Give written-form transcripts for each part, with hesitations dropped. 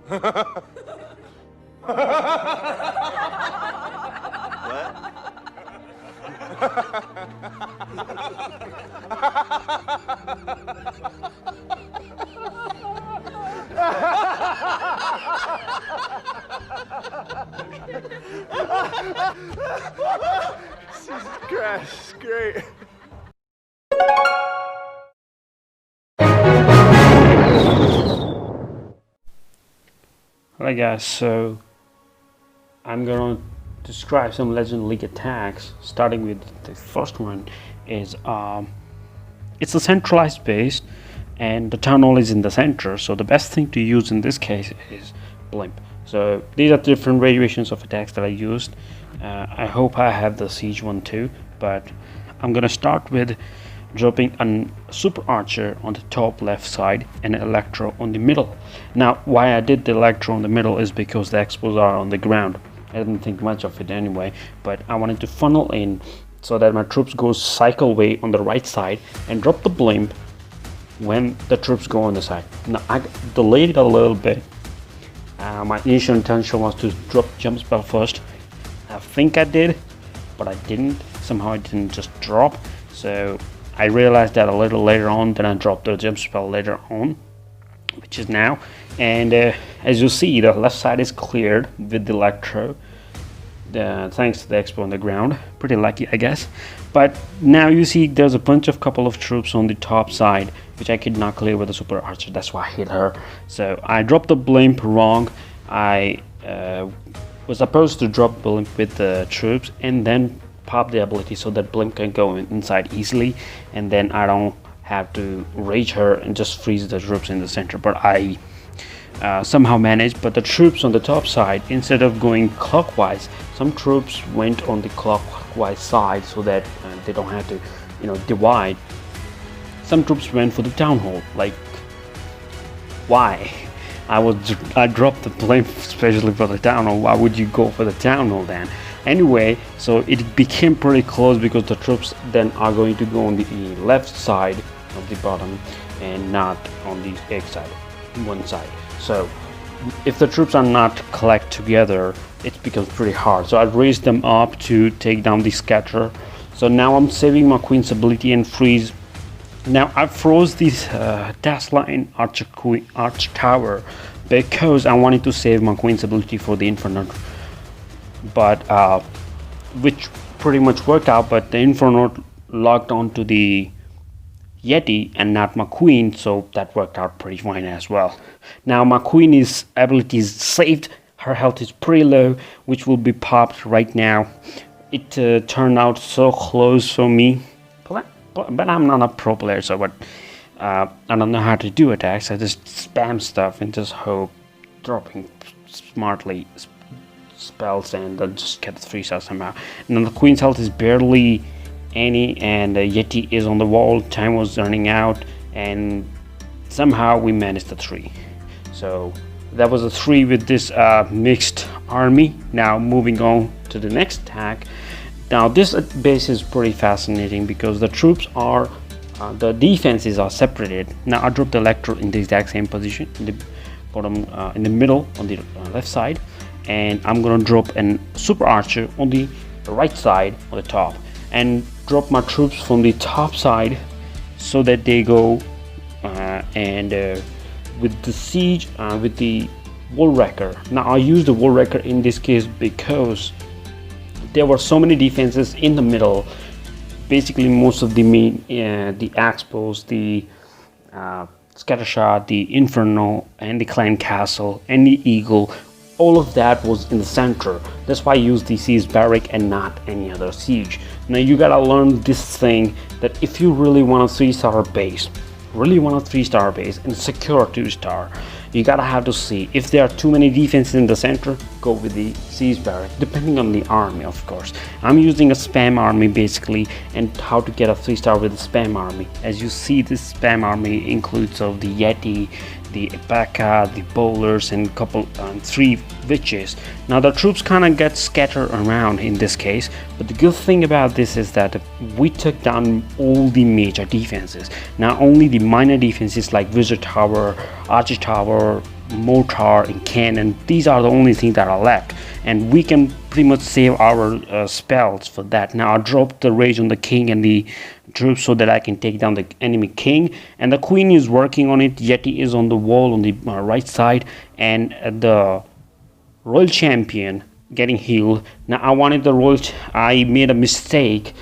Jesus Christ, great. Alright guys, so I'm gonna describe some Legend League attacks, starting with the first one. Is it's a centralized base and the town hall is in the center, so the best thing to use in this case is blimp. So these are different variations of attacks that I used. I hope I have the siege one too, but I'm gonna start with dropping a super archer on the top left side and an electro on the middle. Now why I did the electro on the middle is because the expos are on the ground. I didn't think much of it anyway, but I wanted to funnel in so that my troops go cycle way on the right side and drop the blimp when the troops go on the side. Now I delayed it a little bit. My initial intention was to drop jump spell first. I think I did, but I didn't. Somehow it didn't just drop, so I realized that a little later on. Then I dropped the jump spell later on, which is now. And as you see, the left side is cleared with the electro, thanks to the expo on the ground. Pretty lucky, I guess. But now you see there's a couple of troops on the top side, which I could not clear with the super archer. That's why I hit her. So I dropped the blimp wrong. I was supposed to drop blimp with the troops and then pop the ability so that blimp can go inside easily, and then I don't have to rage her and just freeze the troops in the center. But I somehow managed. But the troops on the top side, instead of going clockwise, some troops went on the clockwise side so that they don't have to, divide. Some troops went for the town hall. Like, why? I dropped the blimp especially for the town hall. Why would you go for the town hall then? Anyway, so it became pretty close because the troops then are going to go on the left side of the bottom and not on the egg side, one side. So if the troops are not collect together, it becomes pretty hard. So I raised them up to take down the scatter. So now I'm saving my queen's ability and freeze. Now I froze this dash line arch tower because I wanted to save my queen's ability for the inferno, but which pretty much worked out. But the inferno locked onto the Yeti and not my queen, so that worked out pretty fine as well. Now my queen's ability is saved. Her health is pretty low, which will be popped right now. It turned out so close for me, but I'm not a pro player, so I don't know how to do attacks. I just spam stuff and just hope dropping smartly spells and then just get the 3-star somehow. Now the queen's health is barely any, and Yeti is on the wall. Time was running out, and somehow we managed the 3. So that was a 3 with this mixed army. Now moving on to the next attack. Now this base is pretty fascinating because the troops are the defenses are separated. Now I dropped the electro in the exact same position in the bottom, in the middle on the left side, and I'm gonna drop an super archer on the right side on the top and drop my troops from the top side so that they go with the siege with the wall wrecker. Now I use the wall wrecker in this case because there were so many defenses in the middle. Basically most of the main the expos, the scattershot, the inferno, and the clan castle, and the eagle, all of that was in the center. That's why I used the siege barrack and not any other siege. Now you gotta learn this thing, that if you really want a 3-star base, and secure 2-star, you gotta have to see if there are too many defenses in the center, go with the siege barrack, depending on the army, of course. I'm using a spam army basically, and how to get a 3-star with a spam army. As you see, this spam army includes of the Yeti, the Epaka, the bowlers, and 3 witches. Now the troops kind of get scattered around in this case, but the good thing about this is that we took down all the major defenses. Now only the minor defenses like wizard tower, archer tower, mortar and cannon. These are the only things that are left, and we can pretty much save our spells for that. Now I dropped the rage on the king and the troops so that I can take down the enemy king, and the queen is working on it. Yeti is on the wall on the right side, and the royal champion getting healed. Now I made a mistake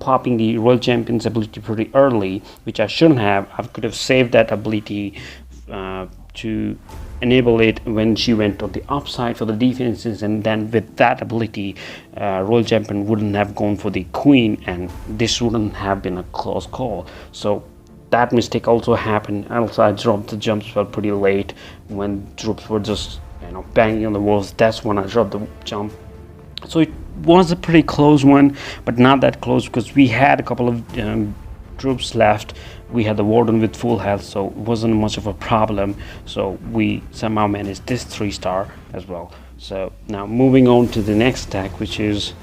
popping the royal champion's ability pretty early, which I shouldn't have. I could have saved that ability to enable it when she went on the upside for the defenses, and then with that ability royal champion wouldn't have gone for the queen, and this wouldn't have been a close call. So that mistake also happened. And also I dropped the jump spell pretty late when troops were just banging on the walls. That's when I dropped the jump. So it was a pretty close one, but not that close because we had a couple of troops left. We had the warden with full health, so it wasn't much of a problem. So we somehow managed this 3-star as well. So now moving on to the next attack, which is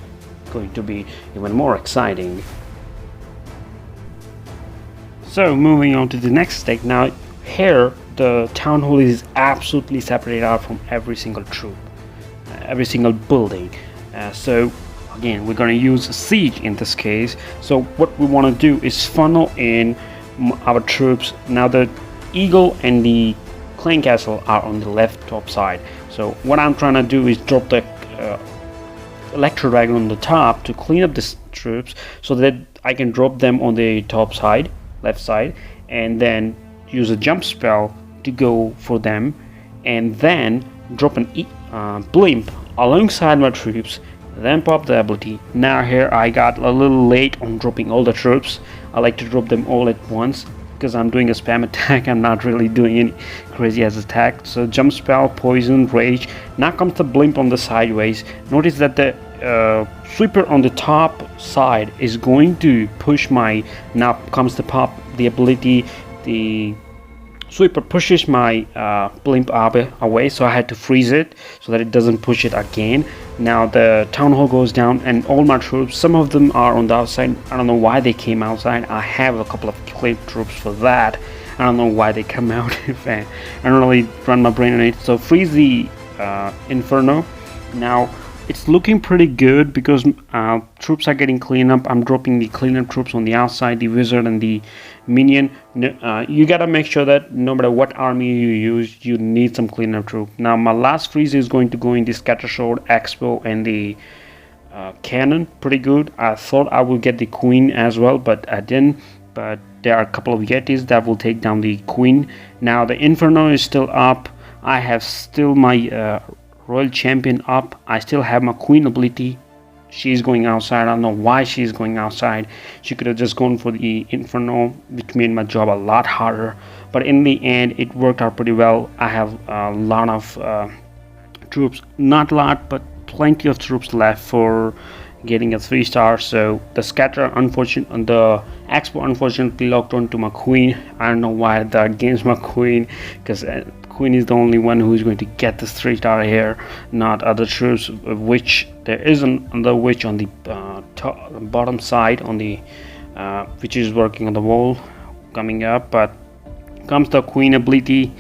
going to be even more exciting. So moving on to the next attack. Now here the town hall is absolutely separated out from every single troop, every single building. So again, we're going to use a siege in this case. So what we want to do is funnel in our troops. Now the eagle and the clan castle are on the left top side. So what I'm trying to do is drop the electro dragon on the top to clean up the troops so that I can drop them on the top side, left side, and then use a jump spell to go for them, and then drop an blimp alongside my troops, then pop the ability. Now here I got a little late on dropping all the troops. I like to drop them all at once because I'm doing a spam attack. I'm not really doing any crazy ass attack. So jump spell, poison, rage. Now comes the blimp on the sideways. Notice that the sweeper on the top side is going to push my, now comes the pop, the ability, the sweeper pushes my blimp away, so I had to freeze it so that it doesn't push it again. Now the town hall goes down and all my troops, some of them are on the outside. I don't know why they came outside. I have a couple of clay troops for that. I don't know why they come out. If I don't really run my brain on it. So freeze the inferno. Now it's looking pretty good because troops are getting cleaned up. I'm dropping the cleanup troops on the outside, the wizard and the minion. You gotta make sure that no matter what army you use, you need some cleanup troop. Now my last freeze is going to go in the scatter sword, expo, and the cannon. Pretty good. I thought I would get the queen as well, but I didn't. But there are a couple of yetis that will take down the queen. Now the inferno is still up. I have still my royal champion up. I still have my queen ability. She's going outside. I don't know why she's going outside. She could have just gone for the inferno, which made my job a lot harder, but in the end it worked out pretty well. I have a lot of troops, not a lot but plenty of troops left for getting a 3-star. So the scatter, unfortunately, the expo unfortunately locked onto my queen. I don't know why that against my queen, because queen is the only one who is going to get this 3-star here, not other troops, which there is another witch on the bottom side on the which is working on the wall coming up. But comes the queen ability,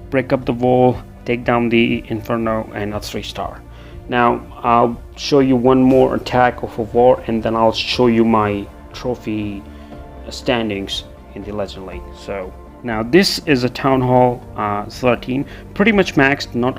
break up the wall, take down the inferno, and a 3-star. Now I'll show you one more attack of a war, and then I'll show you my trophy standings in the legend lane. So now this is a town hall 13, pretty much maxed, not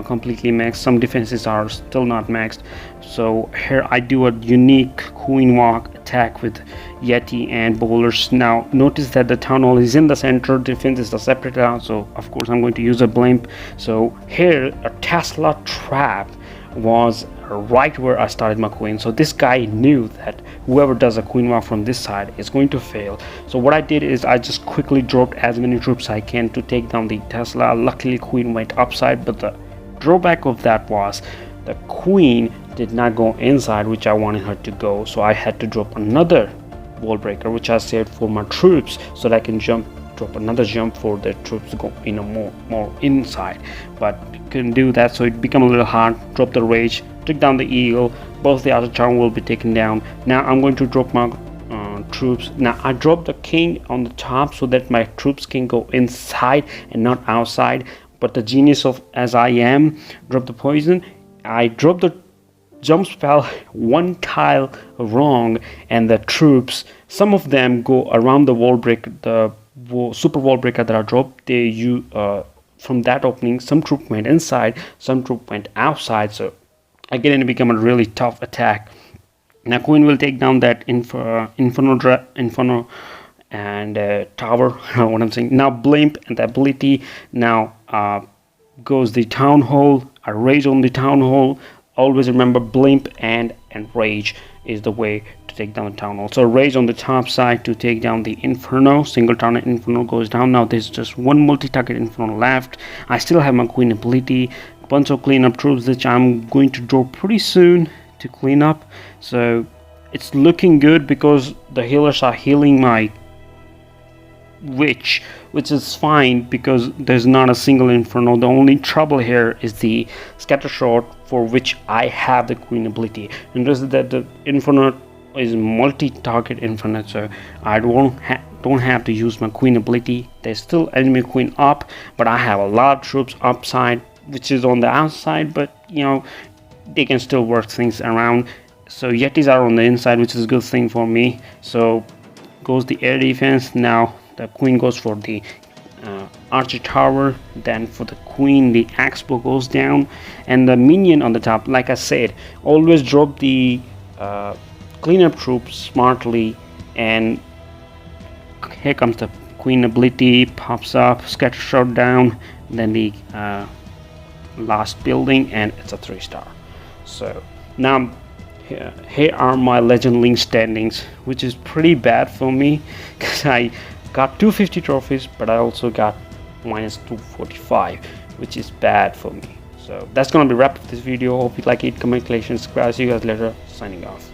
completely maxed. Some defenses are still not maxed. So here I do a unique queen walk attack with yeti and bowlers. Now notice that the town hall is in the center, defenses are separated out, so of course I'm going to use a blimp. So here a Tesla trap was right where I started my queen. So this guy knew that whoever does a queen walk from this side is going to fail. So what I did is I just quickly dropped as many troops I can to take down the Tesla. Luckily queen went upside, but the drawback of that was the queen did not go inside, which I wanted her to go. So I had to drop another wall breaker, which I saved for my troops so that I can drop another jump for the troops to go more inside, but couldn't do that, so it became a little hard. Drop the rage, took down the eagle. Both the outer charm will be taken down. Now I'm going to drop my troops. Now I dropped the king on the top so that my troops can go inside and not outside, but the genius of as I am, drop the poison. I drop the jump spell one tile wrong, and the troops, some of them go around the wall break, the super wall breaker that I dropped. From that opening, some troop went inside, some troop went outside, so again it became a really tough attack. Now Queen will take down that Inferno and tower. What I'm saying now, blimp and the ability. Now goes the town hall, a rage on the town hall. Always remember, blimp and rage is the way to take down the town hall. So rage on the top side to take down the Inferno. Single target Inferno goes down. Now there's just one multi-target Inferno left. I still have my Queen ability, bunch of cleanup troops which I'm going to draw pretty soon to clean up. So it's looking good because the healers are healing my witch, which is fine because there's not a single Inferno. The only trouble here is the scatter shot, for which I have the Queen ability. And this is that the Inferno is multi-target Inferno, so I don't have to use my Queen ability. There's still enemy Queen up, but I have a lot of troops upside, which is on the outside, but you know, they can still work things around. So Yetis are on the inside, which is a good thing for me. So goes the air defense. Now the Queen goes for the archer tower, then for the Queen the axe bow goes down, and the minion on the top. Like I said, always drop the cleanup troops smartly, and here comes the Queen ability, pops up, scatter shot down, then the last building, and it's a 3-star. So now here are my legend link standings, which is pretty bad for me because I got 250 trophies, but I also got minus 245, which is bad for me. So that's gonna be wrap up this video. Hope you like it. Comment, subscribe. See you guys later. Signing off.